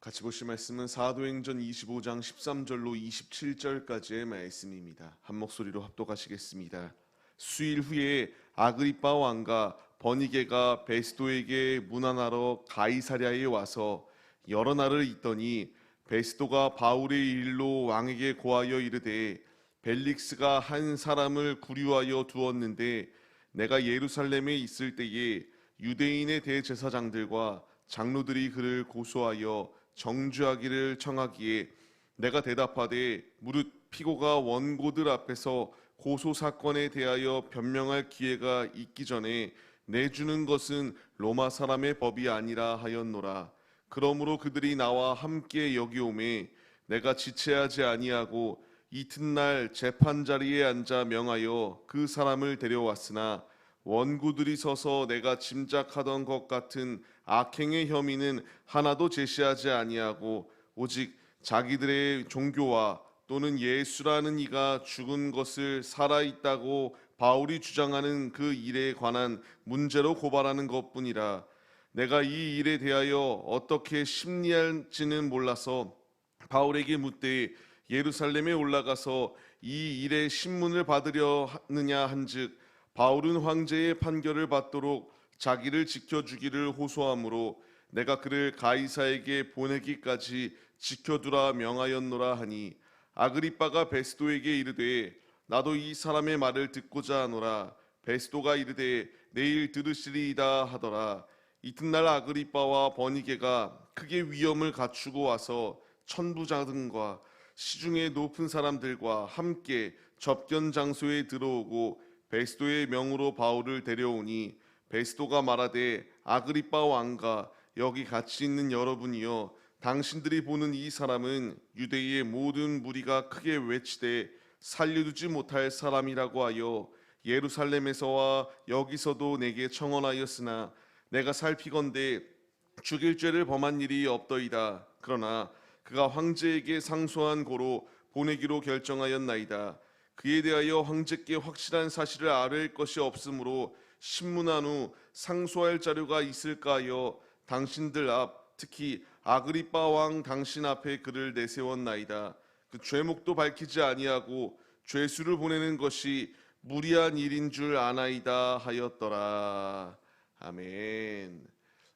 같이 보실 말씀은 사도행전 25장 13절로 27절까지의 말씀입니다. 한 목소리로 합독하시겠습니다. 수일 후에 아그리빠 왕과 버니게가 베스도에게 문안하러 가이사랴에 와서 여러 날을 있더니 베스도가 바울의 일로 왕에게 고하여 이르되 벨릭스가 한 사람을 구류하여 두었는데 내가 예루살렘에 있을 때에 유대인의 대제사장들과 장로들이 그를 고소하여 정죄하기를 청하기에 내가 대답하되 무릇 피고가 원고들 앞에서 고소 사건에 대하여 변명할 기회가 있기 전에 내주는 것은 로마 사람의 법이 아니라 하였노라. 그러므로 그들이 나와 함께 여기 오매 내가 지체하지 아니하고 이튿날 재판 자리에 앉아 명하여 그 사람을 데려왔으나 원고들이 서서 내가 짐작하던 것 같은 악행의 혐의는 하나도 제시하지 아니하고 오직 자기들의 종교와 또는 예수라는 이가 죽은 것을 살아있다고 바울이 주장하는 그 일에 관한 문제로 고발하는 것뿐이라. 내가 이 일에 대하여 어떻게 심리할지는 몰라서 바울에게 묻되 예루살렘에 올라가서 이 일의 신문을 받으려 하느냐 한즉 바울은 황제의 판결을 받도록 자기를 지켜주기를 호소하므로 내가 그를 가이사에게 보내기까지 지켜두라 명하였노라 하니 아그리빠가 베스도에게 이르되 나도 이 사람의 말을 듣고자 하노라. 베스도가 이르되 내일 들으시리이다 하더라. 이튿날 아그리빠와 버니게가 크게 위엄을 갖추고 와서 천부장과 시중의 높은 사람들과 함께 접견 장소에 들어오고 베스도의 명으로 바울을 데려오니 베스도가 말하되 아그리빠 왕과 여기 같이 있는 여러분이여 당신들이 보는 이 사람은 유대의 모든 무리가 크게 외치되 살려두지 못할 사람이라고 하여 예루살렘에서와 여기서도 내게 청언하였으나 내가 살피건대 죽일 죄를 범한 일이 없더이다. 그러나 그가 황제에게 상소한 고로 보내기로 결정하였나이다. 그에 대하여 황제께 확실한 사실을 아뢰을 것이 없으므로 신문한 후 상소할 자료가 있을까 하여 당신들 앞 특히 아그리빠 왕 당신 앞에 그를 내세웠나이다. 그 죄목도 밝히지 아니하고 죄수를 보내는 것이 무리한 일인 줄 아나이다 하였더라. 아멘.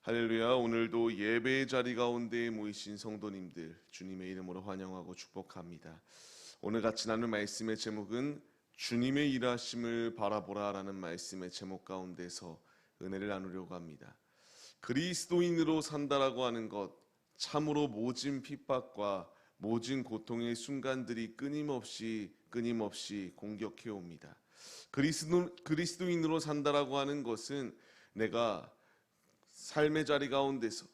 할렐루야. 오늘도 예배의 자리 가운데 모이신 성도님들 주님의 이름으로 환영하고 축복합니다. 오늘 같이 나눌 말씀의 제목은 주님의 일하심을 바라보라라는 말씀의 제목 가운데서 은혜를 나누려고 합니다. 그리스도인으로 산다라고 하는 것, 참으로 모진 핍박과 모진 고통의 순간들이 끊임없이 공격해 옵니다. 그리스도인으로 산다라고 하는 것은 내가 삶의 자리 가운데서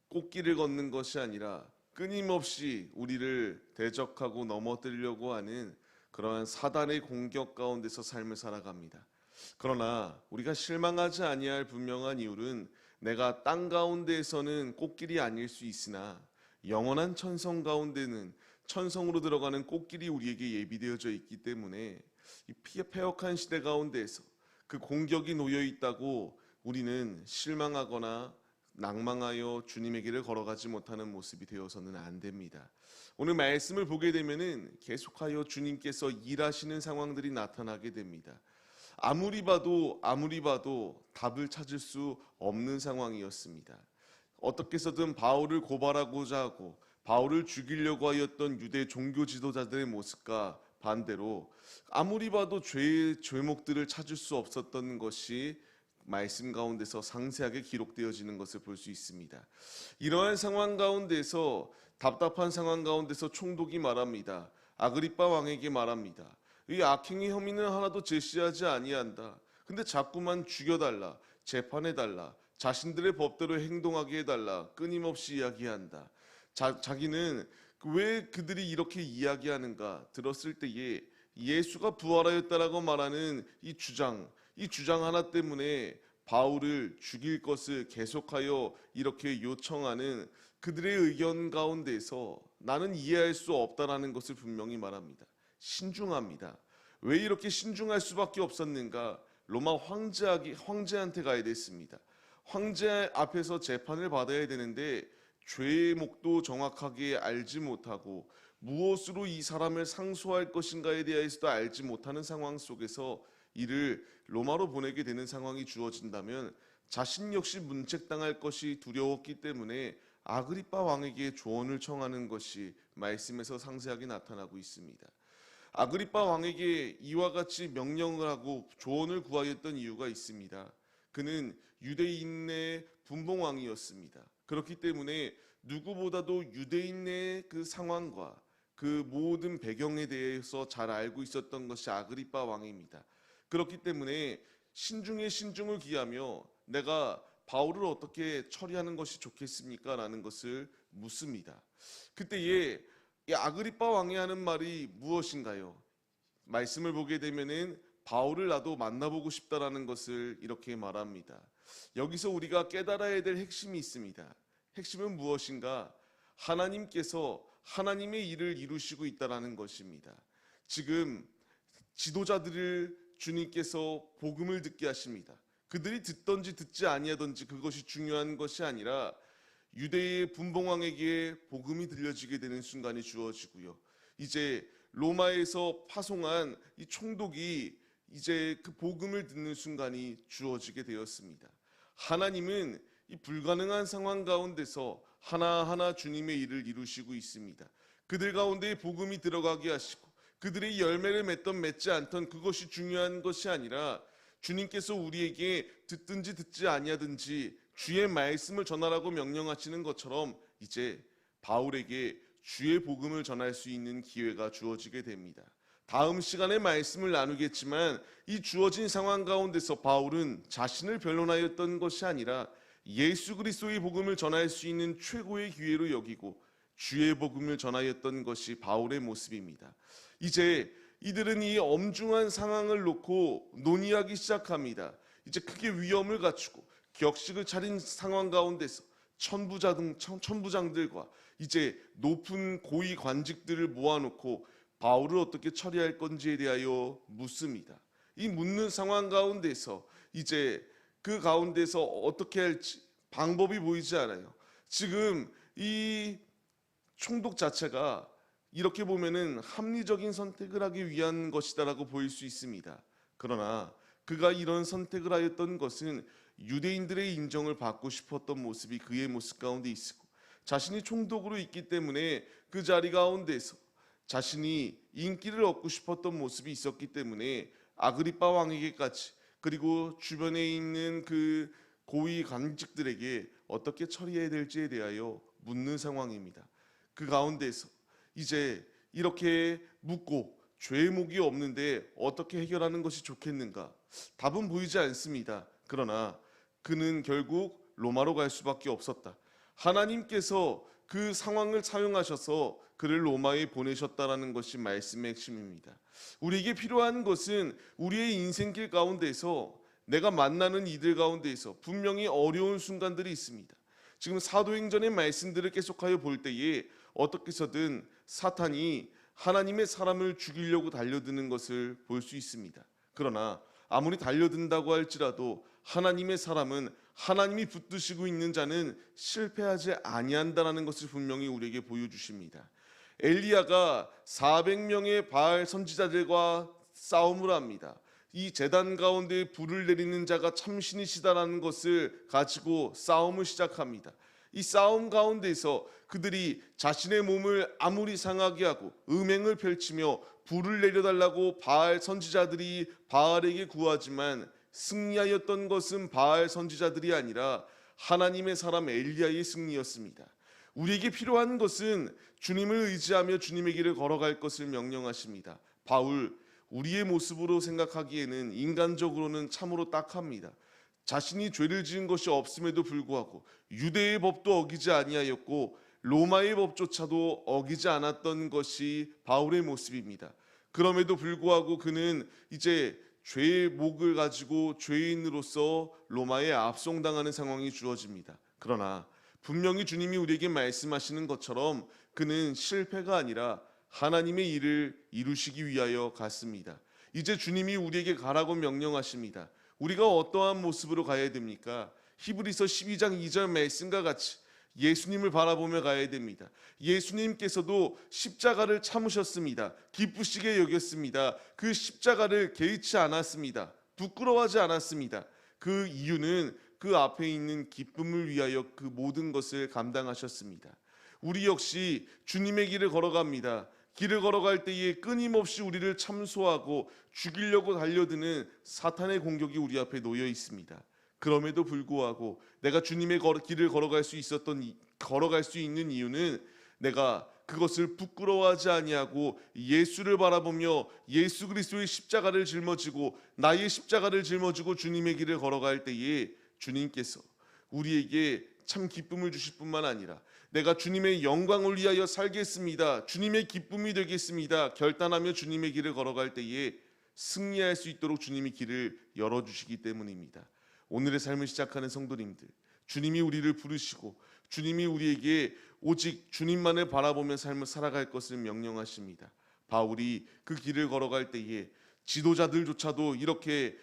꽃길을 걷는 것이 아니라 끊임없이 우리를 대적하고 넘어뜨리려고 하는 그러한 사단의 공격 가운데서 삶을 살아갑니다. 그러나 우리가 실망하지 아니할 분명한 이유는 내가 땅 가운데에서는 꽃길이 아닐 수 있으나 영원한 천성 가운데는 천성으로 들어가는 꽃길이 우리에게 예비되어져 있기 때문에 이 폐역한 시대 가운데에서 그 공격이 놓여 있다고 우리는 실망하거나 낭망하여 주님의 길을 걸어가지 못하는 모습이 되어서는 안 됩니다. 오늘 말씀을 보게 되면은 계속하여 주님께서 일하시는 상황들이 나타나게 됩니다. 아무리 봐도 답을 찾을 수 없는 상황이었습니다. 어떻게 해서든 바울을 고발하고자 하고 바울을 죽이려고 하였던 유대 종교 지도자들의 모습과 반대로 아무리 봐도 죄목들을 찾을 수 없었던 것이 말씀 가운데서 상세하게 기록되어지는 것을 볼 수 있습니다. 이러한 상황 가운데서 답답한 상황 가운데서 총독이 말합니다. 아그리빠 왕에게 말합니다. 이 악행의 혐의는 하나도 제시하지 아니한다. 근데 자꾸만 죽여달라, 재판해달라, 자신들의 법대로 행동하게 해달라 끊임없이 이야기한다. 자기는 왜 그들이 이렇게 이야기하는가 들었을 때에 예수가 부활하였다라고 말하는 이 주장 하나 때문에 바울을 죽일 것을 계속하여 이렇게 요청하는 그들의 의견 가운데서 나는 이해할 수 없다라는 것을 분명히 말합니다. 신중합니다. 왜 이렇게 신중할 수밖에 없었는가? 로마 황제한테 가야 됐습니다. 황제 앞에서 재판을 받아야 되는데 죄의 목도 정확하게 알지 못하고 무엇으로 이 사람을 상소할 것인가에 대해서도 알지 못하는 상황 속에서 이를 로마로 보내게 되는 상황이 주어진다면 자신 역시 문책당할 것이 두려웠기 때문에 아그리빠 왕에게 조언을 청하는 것이 말씀에서 상세하게 나타나고 있습니다. 아그리빠 왕에게 이와 같이 명령을 하고 조언을 구하였던 이유가 있습니다. 그는 유대인의 분봉왕이었습니다. 그렇기 때문에 누구보다도 유대인의 그 상황과 그 모든 배경에 대해서 잘 알고 있었던 것이 아그리빠 왕입니다. 그렇기 때문에 신중에 신중을 기하며 내가 바울을 어떻게 처리하는 것이 좋겠습니까? 라는 것을 묻습니다. 그때에 이 아그리빠 왕이 하는 말이 무엇인가요? 말씀을 보게 되면은 바울을 나도 만나보고 싶다라는 것을 이렇게 말합니다. 여기서 우리가 깨달아야 될 핵심이 있습니다. 핵심은 무엇인가? 하나님께서 하나님의 일을 이루시고 있다라는 것입니다. 지금 지도자들을 주님께서 복음을 듣게 하십니다. 그들이 듣든지 듣지 아니하든지 그것이 중요한 것이 아니라 유대의 분봉왕에게 복음이 들려지게 되는 순간이 주어지고요. 이제 로마에서 파송한 이 총독이 이제 그 복음을 듣는 순간이 주어지게 되었습니다. 하나님은 이 불가능한 상황 가운데서 하나하나 주님의 일을 이루시고 있습니다. 그들 가운데 복음이 들어가게 하시고 그들의 열매를 맺던 맺지 않던 그것이 중요한 것이 아니라 주님께서 우리에게 듣든지 듣지 아니하든지 주의 말씀을 전하라고 명령하시는 것처럼 이제 바울에게 주의 복음을 전할 수 있는 기회가 주어지게 됩니다. 다음 시간에 말씀을 나누겠지만 이 주어진 상황 가운데서 바울은 자신을 변론하였던 것이 아니라 예수 그리스도의 복음을 전할 수 있는 최고의 기회로 여기고 주의 복음을 전하였던 것이 바울의 모습입니다. 이제 이들은 이 엄중한 상황을 놓고 논의하기 시작합니다. 이제 크게 위험을 갖추고 격식을 차린 상황 가운데서 천부장들과 이제 높은 고위 관직들을 모아놓고 바울을 어떻게 처리할 건지에 대하여 묻습니다. 이 묻는 상황 가운데서 이제 그 가운데서 어떻게 할지 방법이 보이지 않아요. 지금 이 총독 자체가 이렇게 보면은 합리적인 선택을 하기 위한 것이다라고 보일 수 있습니다. 그러나 그가 이런 선택을 하였던 것은 유대인들의 인정을 받고 싶었던 모습이 그의 모습 가운데 있었고 자신이 총독으로 있기 때문에 그 자리 가운데서 자신이 인기를 얻고 싶었던 모습이 있었기 때문에 아그리빠 왕에게까지 그리고 주변에 있는 그 고위 관직들에게 어떻게 처리해야 될지에 대하여 묻는 상황입니다. 그 가운데서 이제 이렇게 묻고 죄목이 없는데 어떻게 해결하는 것이 좋겠는가? 답은 보이지 않습니다. 그러나 그는 결국 로마로 갈 수밖에 없었다. 하나님께서 그 상황을 사용하셔서 그를 로마에 보내셨다라는 것이 말씀의 핵심입니다. 우리에게 필요한 것은 우리의 인생길 가운데서 내가 만나는 이들 가운데서 분명히 어려운 순간들이 있습니다. 지금 사도행전의 말씀들을 계속하여 볼 때에 어떻게 해서든 사탄이 하나님의 사람을 죽이려고 달려드는 것을 볼 수 있습니다. 그러나 아무리 달려든다고 할지라도 하나님의 사람은 하나님이 붙드시고 있는 자는 실패하지 아니한다라는 것을 분명히 우리에게 보여주십니다. 엘리야가 400명의 바알 선지자들과 싸움을 합니다. 이 제단 가운데 불을 내리는 자가 참신이시다라는 것을 가지고 싸움을 시작합니다. 이 싸움 가운데서 그들이 자신의 몸을 아무리 상하게 하고 음행을 펼치며 불을 내려달라고 바알 선지자들이 바알에게 구하지만 승리하였던 것은 바알 선지자들이 아니라 하나님의 사람 엘리야의 승리였습니다. 우리에게 필요한 것은 주님을 의지하며 주님의 길을 걸어갈 것을 명령하십니다. 바울 우리의 모습으로 생각하기에는 인간적으로는 참으로 딱합니다. 자신이 죄를 지은 것이 없음에도 불구하고 유대의 법도 어기지 아니하였고 로마의 법조차도 어기지 않았던 것이 바울의 모습입니다. 그럼에도 불구하고 그는 이제 죄의 목을 가지고 죄인으로서 로마에 압송당하는 상황이 주어집니다. 그러나 분명히 주님이 우리에게 말씀하시는 것처럼 그는 실패가 아니라 하나님의 일을 이루시기 위하여 갔습니다. 이제 주님이 우리에게 가라고 명령하십니다. 우리가 어떠한 모습으로 가야 됩니까? 히브리서 12장 2절 말씀과 같이 예수님을 바라보며 가야 됩니다. 예수님께서도 십자가를 참으셨습니다. 기쁘시게 여겼습니다. 그 십자가를 개의치 않았습니다. 부끄러워하지 않았습니다. 그 이유는 그 앞에 있는 기쁨을 위하여 그 모든 것을 감당하셨습니다. 우리 역시 주님의 길을 걸어갑니다. 길을 걸어갈 때에 끊임없이 우리를 참소하고 죽이려고 달려드는 사탄의 공격이 우리 앞에 놓여 있습니다. 그럼에도 불구하고 내가 주님의 길을 걸어갈 수 있는 이유는 내가 그것을 부끄러워하지 아니하고 예수를 바라보며 예수 그리스도의 십자가를 짊어지고 나의 십자가를 짊어지고 주님의 길을 걸어갈 때에 주님께서 우리에게 참 기쁨을 주실 뿐만 아니라 내가 주님의 영광을 위하여 살겠습니다. 주님의 기쁨이 되겠습니다. 결단하며 주님의 길을 걸어갈 때에 승리할 수 있도록 주님이 길을 열어주시기 때문입니다. 오늘의 삶을 시작하는 성도님들, 주님이 우리를 부르시고 주님이 우리에게 오직 주님만을 바라보며 삶을 살아갈 것을 명령하십니다. 바울이 그 길을 걸어갈 때에 지도자들조차도 이렇게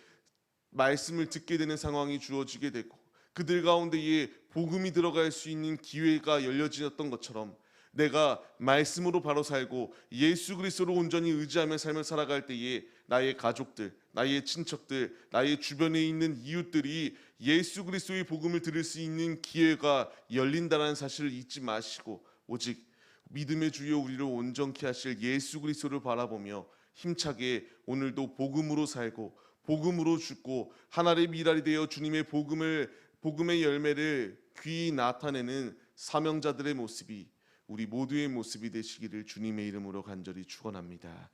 말씀을 듣게 되는 상황이 주어지게 되고 그들 가운데에 복음이 들어갈 수 있는 기회가 열려지었던 것처럼 내가 말씀으로 바로 살고 예수 그리스도로 온전히 의지하며 삶을 살아갈 때에 나의 가족들, 나의 친척들, 나의 주변에 있는 이웃들이 예수 그리스도의 복음을 들을 수 있는 기회가 열린다는 사실을 잊지 마시고 오직 믿음의 주여 우리를 온전케 하실 예수 그리스도를 바라보며 힘차게 오늘도 복음으로 살고 복음으로 죽고 하나님의 미랄이 되어 주님의 복음의 열매를 귀히 나타내는 사명자들의 모습이 우리 모두의 모습이 되시기를 주님의 이름으로 간절히 축원합니다.